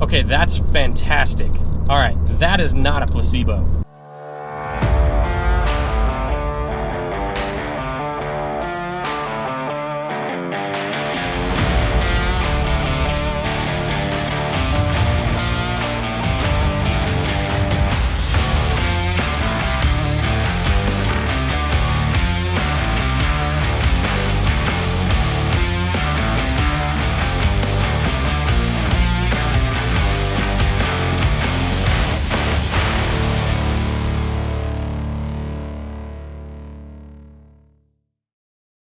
Okay, that's fantastic. All right, that is not a placebo.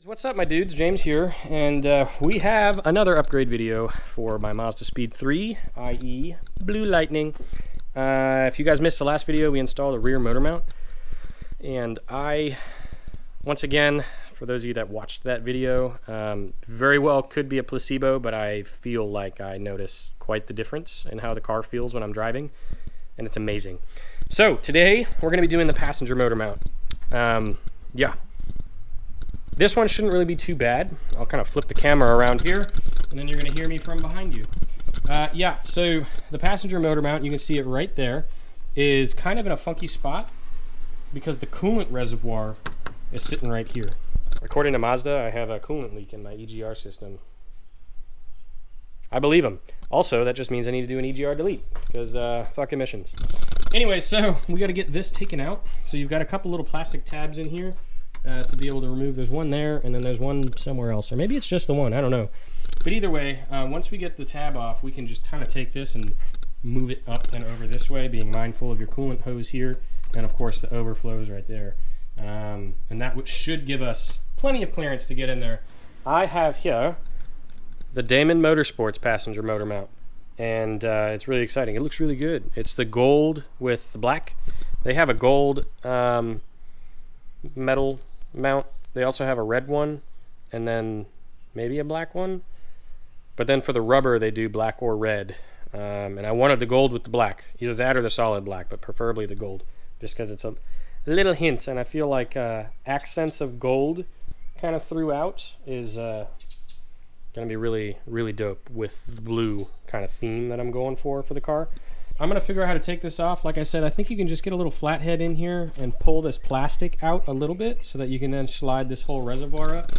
What's up, my dudes? James here, and we have another upgrade video for my Mazdaspeed 3, i.e. Blue Lightning. If you guys missed the last video, we installed a rear motor mount, and once again, for those of you that watched that video, very well could be a placebo, but I feel like I notice quite the difference in how the car feels when I'm driving, and it's amazing. So today, we're going to be doing the passenger motor mount. Yeah. This one shouldn't really be too bad. I'll kind of flip the camera around here, and then you're going to hear me from behind you. Yeah, so the passenger motor mount, you can see it right there, is kind of in a funky spot because the coolant reservoir is sitting right here. According to Mazda, I have a coolant leak in my EGR system. I believe them. Also, that just means I need to do an EGR delete because fuck emissions. Anyway, so we got to get this taken out. So you've got a couple little plastic tabs in here. To be able to remove. There's one there, and then there's one somewhere else, or maybe it's just the one, I don't know. But either way, once we get the tab off, we can just kind of take this and move it up and over this way, being mindful of your coolant hose here, and of course the overflows right there. And that should give us plenty of clearance to get in there. I have here the Damond Motorsports passenger motor mount, and it's really exciting. It looks really good. It's the gold with the black. They have a gold metal mount. They also have a red one, and then maybe a black one, but then for the rubber they do black or red, and I wanted the gold with the black, either that or the solid black, but preferably the gold, just because it's a little hint, and I feel like accents of gold kind of throughout is gonna be really, really dope with the blue kind of theme that I'm going for the car. I'm going to figure out how to take this off. Like I said, I think you can just get a little flathead in here and pull this plastic out a little bit so that you can then slide this whole reservoir up.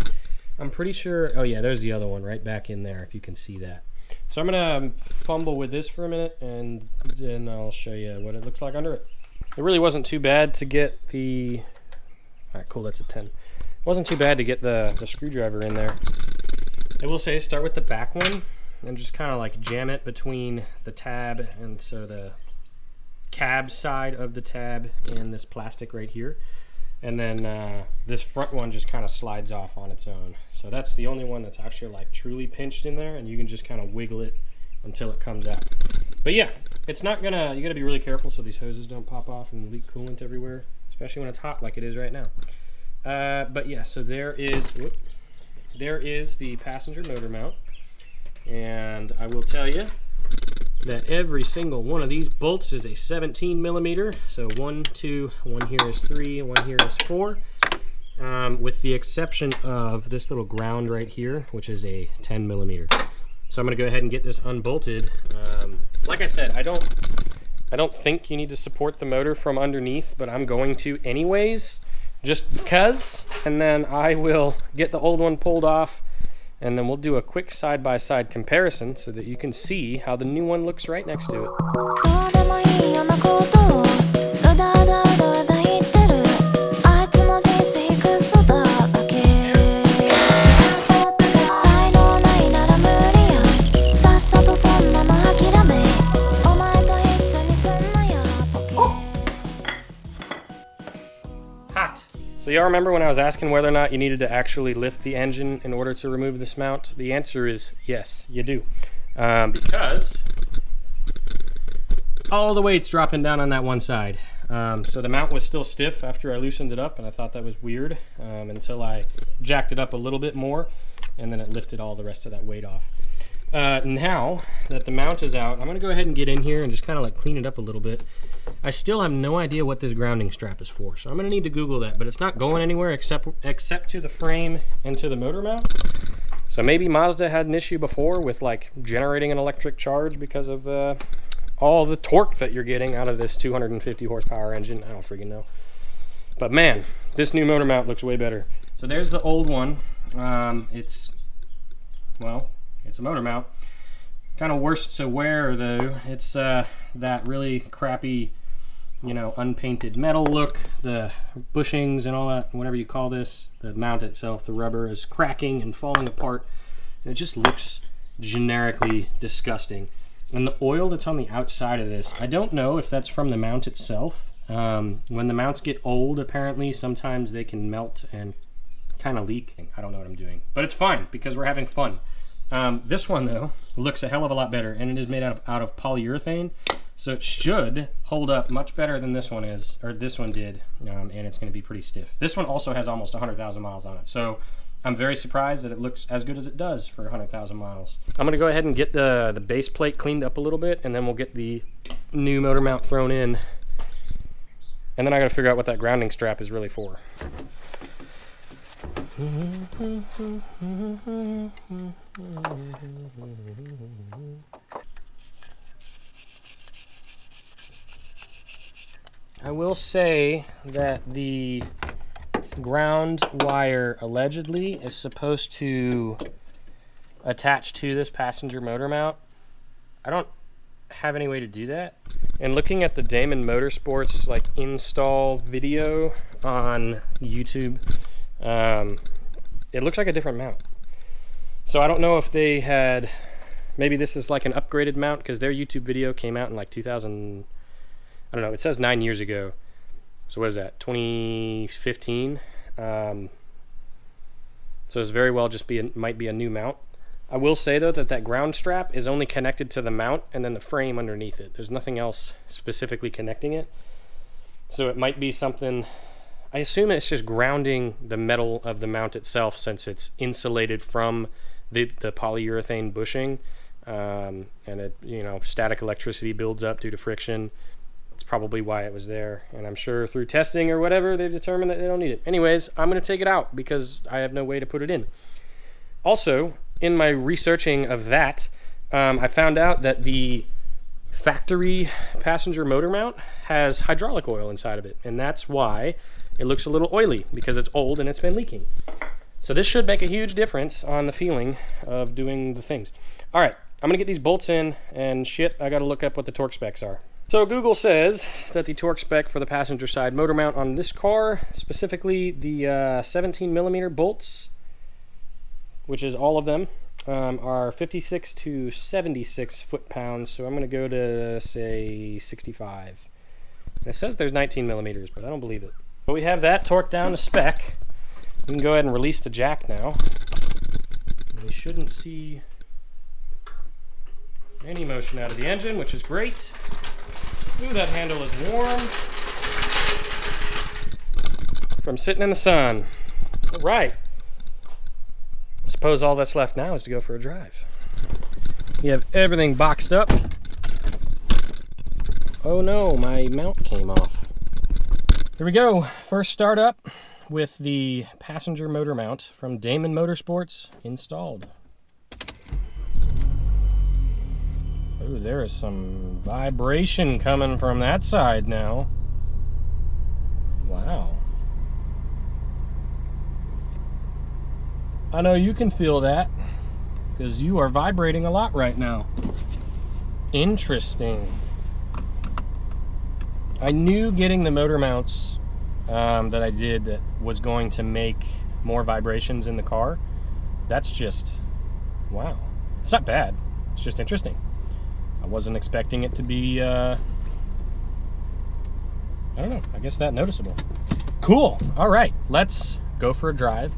I'm pretty sure, oh yeah, there's the other one right back in there if you can see that. So I'm going to fumble with this for a minute, and then I'll show you what it looks like under it. It really wasn't too bad to get the, alright cool, that's a 10. It wasn't too bad to get the screwdriver in there. I will say start with the back one, and just kind of like jam it between the tab, and so the cab side of the tab and this plastic right here, and then this front one just kind of slides off on its own. So that's the only one that's actually like truly pinched in there, and you can just kind of wiggle it until it comes out. But yeah, it's not gonna, you gotta be really careful so these hoses don't pop off and leak coolant everywhere, especially when it's hot like it is right now. But yeah, so there is the passenger motor mount. And I will tell you that every single one of these bolts is a 17 millimeter. So 1, 2, one here is 3, one here is 4. With the exception of this little ground right here, which is a 10 millimeter. So I'm going to go ahead and get this unbolted. Like I said, I don't think you need to support the motor from underneath, but I'm going to anyways, just because. And then I will get the old one pulled off, and then we'll do a quick side-by-side comparison so that you can see how the new one looks right next to it. So y'all remember when I was asking whether or not you needed to actually lift the engine in order to remove this mount? The answer is yes, you do. Because all the weight's dropping down on that one side. So the mount was still stiff after I loosened it up, and I thought that was weird until I jacked it up a little bit more, and then it lifted all the rest of that weight off. Now that the mount is out, I'm going to go ahead and get in here and just kind of like clean it up a little bit. I still have no idea what this grounding strap is for, so I'm going to need to Google that, but it's not going anywhere except to the frame and to the motor mount. So maybe Mazda had an issue before with like generating an electric charge because of all the torque that you're getting out of this 250 horsepower engine. I don't freaking know. But man, this new motor mount looks way better. So there's the old one. It's a motor mount. Kind of worse to wear though. It's that really crappy, you know, unpainted metal look. The bushings and all that, whatever you call this, the mount itself, the rubber is cracking and falling apart. And it just looks generically disgusting. And the oil that's on the outside of this, I don't know if that's from the mount itself. When the mounts get old, apparently, sometimes they can melt and kind of leak. I don't know what I'm doing, but it's fine because we're having fun. This one though looks a hell of a lot better, and it is made out of polyurethane, so it should hold up much better than this one is, or this one did, and it's going to be pretty stiff. This one also has almost 100,000 miles on it, so I'm very surprised that it looks as good as it does for 100,000 miles. I'm going to go ahead and get the base plate cleaned up a little bit, and then we'll get the new motor mount thrown in, and then I got to figure out what that grounding strap is really for. I will say that the ground wire allegedly is supposed to attach to this passenger motor mount. I don't have any way to do that. And looking at the Damond Motorsports like install video on YouTube, it looks like a different mount. So I don't know if they had, maybe this is like an upgraded mount, because their YouTube video came out in like 2000, I don't know, it says 9 years ago. So what is that, 2015? So it's very well just might be a new mount. I will say though that ground strap is only connected to the mount and then the frame underneath it. There's nothing else specifically connecting it. So it might be something, I assume it's just grounding the metal of the mount itself, since it's insulated from the polyurethane bushing, and it, you know, static electricity builds up due to friction. It's probably why it was there, and I'm sure through testing or whatever they've determined that they don't need it. Anyways, I'm going to take it out because I have no way to put it in. Also, in my researching of that, I found out that the factory passenger motor mount has hydraulic oil inside of it, and that's why it looks a little oily, because it's old and it's been leaking. So this should make a huge difference on the feeling of doing the things. All right, I'm gonna get these bolts in, and shit, I gotta look up what the torque specs are. So Google says that the torque spec for the passenger side motor mount on this car, specifically the 17 millimeter bolts, which is all of them, are 56 to 76 foot-pounds. So I'm gonna go to say 65. And it says there's 19 millimeters, but I don't believe it. But we have that torqued down to spec. We can go ahead and release the jack now. And we shouldn't see any motion out of the engine, which is great. Ooh, that handle is warm from sitting in the sun. All right. I suppose all that's left now is to go for a drive. You have everything boxed up. Oh no, my mount came off. Here we go. First start up with the passenger motor mount from Damond Motorsports installed. Oh, there is some vibration coming from that side now. Wow. I know you can feel that because you are vibrating a lot right now. Interesting. I knew getting the motor mounts that I did that was going to make more vibrations in the car. That's just, wow. It's not bad. It's just interesting. I wasn't expecting it to be, I don't know, I guess that noticeable. Cool. All right, let's go for a drive.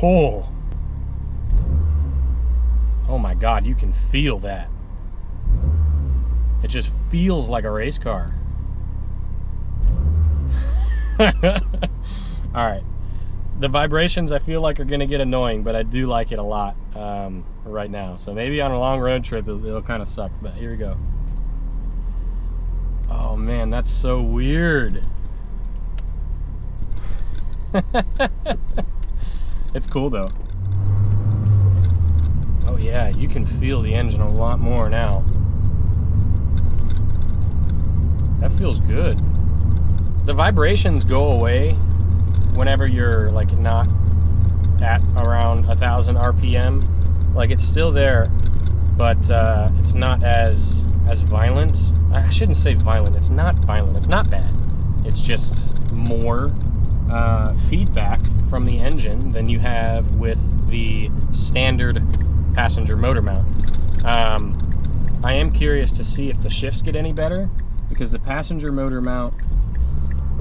Oh. Oh my God, you can feel that. It just feels like a race car. All right. The vibrations I feel like are going to get annoying, but I do like it a lot right now. So maybe on a long road trip it'll kind of suck, but here we go. Oh man, that's so weird. It's cool though. yeah, you can feel the engine a lot more now. That feels good. The vibrations go away whenever you're like not at around 1,000 RPM. Like, it's still there, but it's not as violent. I shouldn't say violent. It's not violent. It's not bad. It's just more feedback from the engine than you have with the standard passenger motor mount. I am curious to see if the shifts get any better, because the passenger motor mount,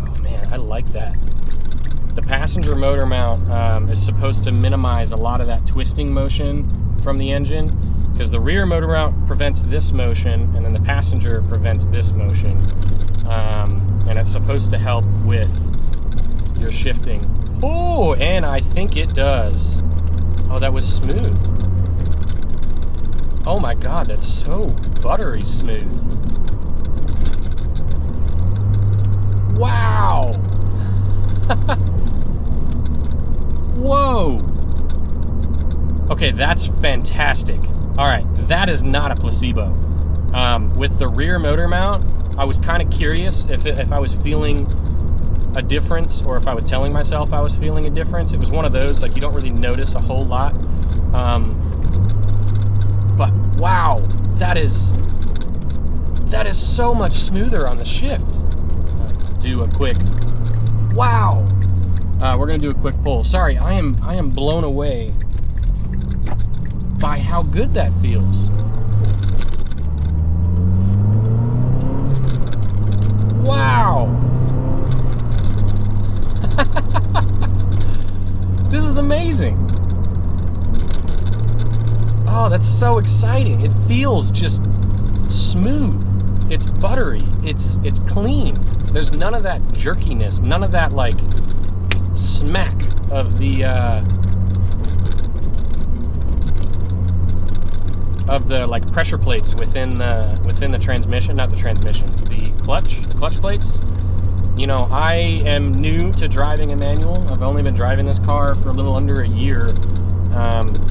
oh man, I like that. The passenger motor mount is supposed to minimize a lot of that twisting motion from the engine, because the rear motor mount prevents this motion, and then the passenger prevents this motion. And it's supposed to help with your shifting. Oh, and I think it does. Oh, that was smooth. Oh my God, that's so buttery smooth. Wow. Whoa. Okay, that's fantastic. All right, that is not a placebo. With the rear motor mount, I was kind of curious if I was feeling a difference, or if I was telling myself I was feeling a difference. It was one of those, like, you don't really notice a whole lot. But wow, that is so much smoother on the shift. Do a quick, wow. We're gonna do a quick pull. Sorry, I am blown away by how good that feels. Wow. This is amazing. Oh, that's so exciting. It feels just smooth. It's buttery. It's clean. There's none of that jerkiness, none of that like smack of the like pressure plates within the transmission, not the transmission, the clutch plates. You know, I am new to driving a manual. I've only been driving this car for a little under a year,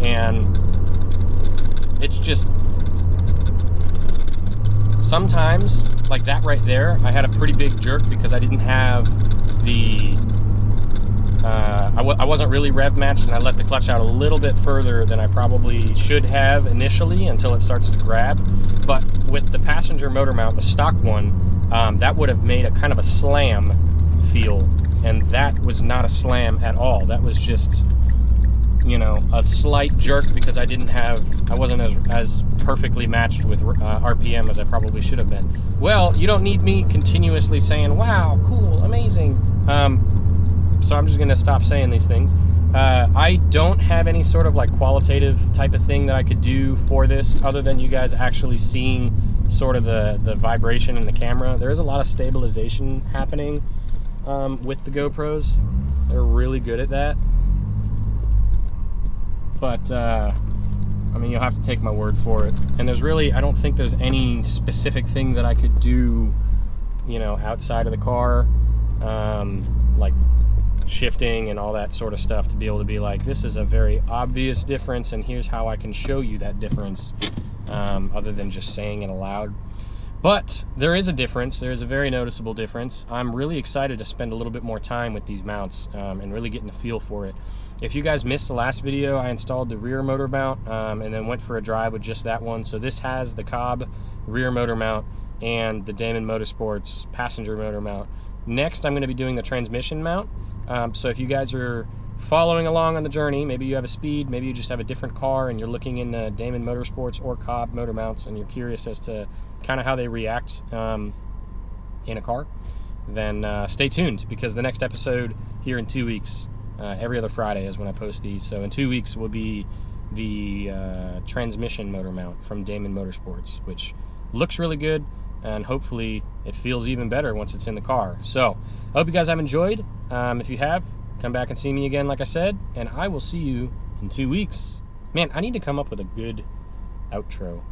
and it's just sometimes, like that right there, I had a pretty big jerk because I didn't have the I wasn't really rev matched, and I let the clutch out a little bit further than I probably should have initially until it starts to grab. But with the passenger motor mount, the stock one, that would have made a kind of a slam feel, and that was not a slam at all. That was just, you know, a slight jerk because I wasn't as perfectly matched with RPM as I probably should have been. Well, you don't need me continuously saying, wow, cool, amazing. So I'm just going to stop saying these things. I don't have any sort of like qualitative type of thing that I could do for this other than you guys actually seeing sort of the vibration in the camera. There is a lot of stabilization happening with the GoPros. They're really good at that. But, I mean, you'll have to take my word for it. And there's really, I don't think there's any specific thing that I could do, you know, outside of the car, like shifting and all that sort of stuff, to be able to be like, this is a very obvious difference and here's how I can show you that difference, other than just saying it aloud. But there is a difference. There is a very noticeable difference. I'm really excited to spend a little bit more time with these mounts, and really getting a feel for it. If you guys missed the last video, I installed the rear motor mount, and then went for a drive with just that one. So this has the Cobb rear motor mount and the Damond Motorsports passenger motor mount. Next, I'm going to be doing the transmission mount. So if you guys are following along on the journey, maybe you have a Speed, maybe you just have a different car and you're looking in Damond Motorsports or Cobb motor mounts, and you're curious as to kind of how they react in a car, then stay tuned, because the next episode here in 2 weeks, every other Friday is when I post these. So in 2 weeks will be the transmission motor mount from Damond Motorsports, which looks really good, and hopefully it feels even better once it's in the car. So I hope you guys have enjoyed. If you have, come back and see me again, like I said, and I will see you in 2 weeks. Man, I need to come up with a good outro.